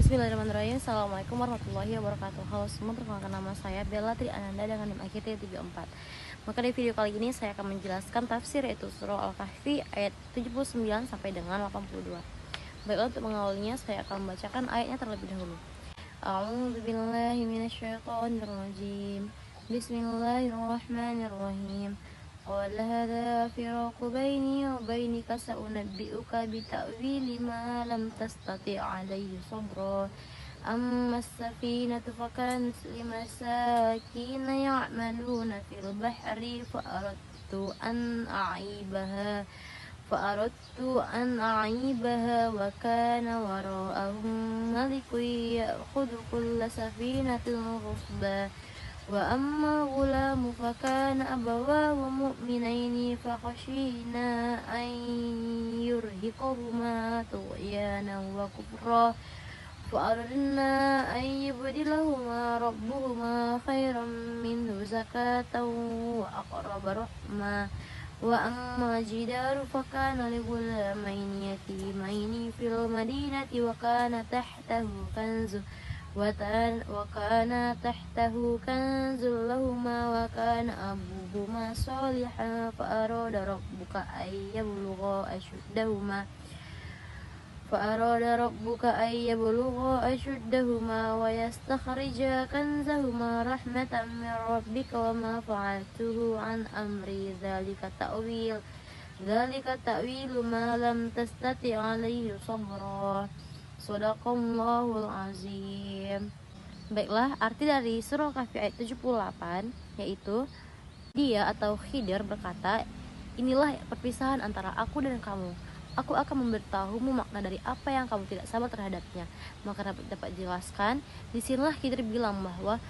Bismillahirrahmanirrahim. Assalamualaikum warahmatullahi wabarakatuh. Halo semua, perkenalkan nama saya Bella Tri Ananda dengan NIM akhir 34. Maka di video kali ini saya akan menjelaskan tafsir, yaitu surah Al-Kahfi ayat 79 sampai dengan 82. Baiklah, untuk mengawalnya saya akan membacakan ayatnya terlebih dahulu. A'udzubillahi minasyaitonirrajim. Bismillahirrahmanirrahim. قال هذا فراق بيني وبينك سأنبئك بتأويل ما لم تستطع عليه صبرا أما السفينة فكانت لمساكين يعملون في البحر فأردت أن أعيبها وكان وراءهم ملك يأخذ كل سفينة غصبا وأما الغلام فكان أبواه مؤمنين فخشينا أن يرهقهما طغيانا وكفرا فأردنا أن يبدلهما ربهما خيرا منه زكاة وأقرب رحما وأما الجدار فكان لغلامين يتيمين في المدينة وكان تحته كنز لهما وكان أبوهما صالحا فأراد ربك أن يبلغا أشدهما ويستخرجا كنزهما رحمة من ربك وما فعلته عن أمري ذلك تأويل ما لم تستطع عليه صبرا. Shadaqallahul azim. Baiklah, arti dari surah Kahfi ayat 78 yaitu dia atau Khidir berkata, inilah perpisahan antara aku dan kamu. Aku akan memberitahumu makna dari apa yang kamu tidak sabar terhadapnya. Maka dapat dijelaskan, disinilah Khidir bilang bahwa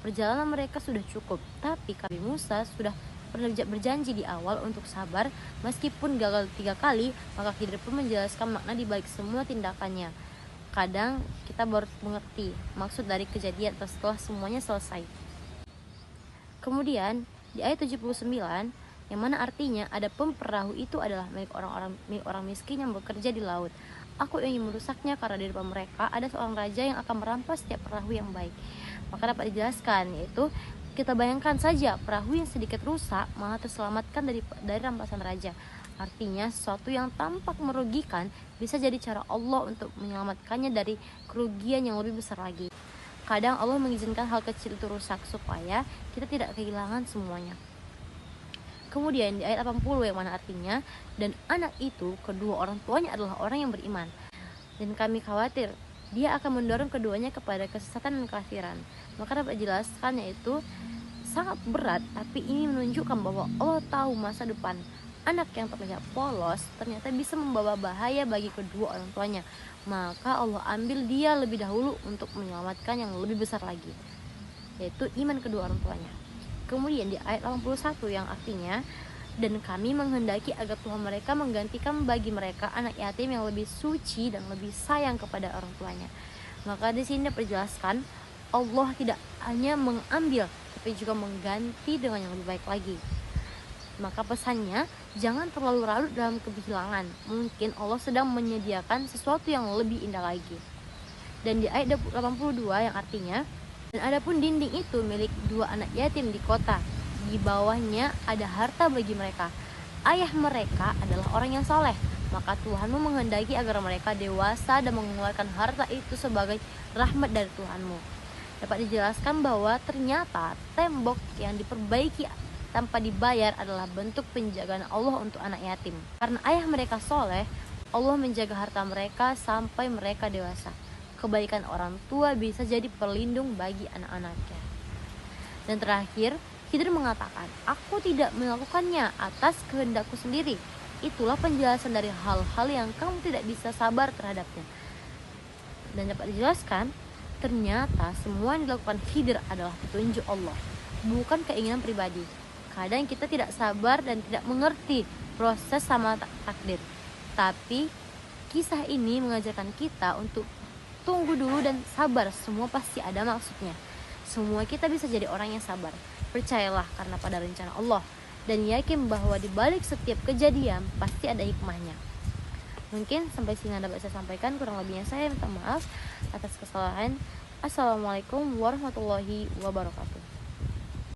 perjalanan mereka sudah cukup, tapi kami Musa sudah berjanji di awal untuk sabar meskipun gagal 3 kali. Maka Khidir pun menjelaskan makna di balik semua tindakannya. Kadang kita baru mengerti maksud dari kejadian setelah semuanya selesai. Kemudian di ayat 79 yang mana artinya adapun perahu itu adalah milik orang miskin yang bekerja di laut. Aku ingin merusaknya karena di depan mereka ada seorang raja yang akan merampas setiap perahu yang baik. Maka dapat dijelaskan, yaitu kita bayangkan saja perahu yang sedikit rusak malah terselamatkan dari rampasan raja. Artinya sesuatu yang tampak merugikan bisa jadi cara Allah untuk menyelamatkannya dari kerugian yang lebih besar lagi. Kadang Allah mengizinkan hal kecil itu rusak supaya kita tidak kehilangan semuanya. Kemudian di ayat 80 yang mana artinya, dan anak itu kedua orang tuanya adalah orang yang beriman, dan kami khawatir dia akan mendorong keduanya kepada kesesatan dan kekafiran. Maka dapat dijelaskan, yaitu sangat berat, tapi ini menunjukkan bahwa Allah tahu masa depan. Anak yang terlihat polos ternyata bisa membawa bahaya bagi kedua orang tuanya. Maka Allah ambil dia lebih dahulu untuk menyelamatkan yang lebih besar lagi, yaitu iman kedua orang tuanya. Kemudian di ayat 81 yang artinya, dan kami menghendaki agar Tuhan mereka menggantikan bagi mereka anak yatim yang lebih suci dan lebih sayang kepada orang tuanya. Maka di sini diperjelaskan, Allah tidak hanya mengambil tapi juga mengganti dengan yang lebih baik lagi. Maka pesannya, jangan terlalu larut dalam kehilangan. Mungkin Allah sedang menyediakan sesuatu yang lebih indah lagi. Dan di ayat 82 yang artinya, dan adapun dinding itu milik 2 anak yatim di kota, di bawahnya ada harta bagi mereka. Ayah mereka adalah orang yang soleh. Maka Tuhanmu menghendaki agar mereka dewasa dan mengeluarkan harta itu sebagai rahmat dari Tuhanmu. Dapat dijelaskan bahwa ternyata tembok yang diperbaiki tanpa dibayar adalah bentuk penjagaan Allah untuk anak yatim. Karena ayah mereka soleh, Allah menjaga harta mereka sampai mereka dewasa. Kebaikan orang tua bisa jadi pelindung bagi anak-anaknya. Dan terakhir, Khidir mengatakan, aku tidak melakukannya atas kehendakku sendiri. Itulah penjelasan dari hal-hal yang kamu tidak bisa sabar terhadapnya. Dan dapat dijelaskan, ternyata semua yang dilakukan Khidir adalah petunjuk Allah, bukan keinginan pribadi. Kadang kita tidak sabar dan tidak mengerti proses sama takdir. Tapi kisah ini mengajarkan kita untuk tunggu dulu dan sabar. Semua pasti ada maksudnya. Semua kita bisa jadi orang yang sabar. Percayalah karena pada rencana Allah, dan yakin bahwa di balik setiap kejadian pasti ada hikmahnya. Mungkin sampai sini yang dapat saya sampaikan, kurang lebihnya saya minta maaf atas kesalahan. Assalamualaikum warahmatullahi wabarakatuh.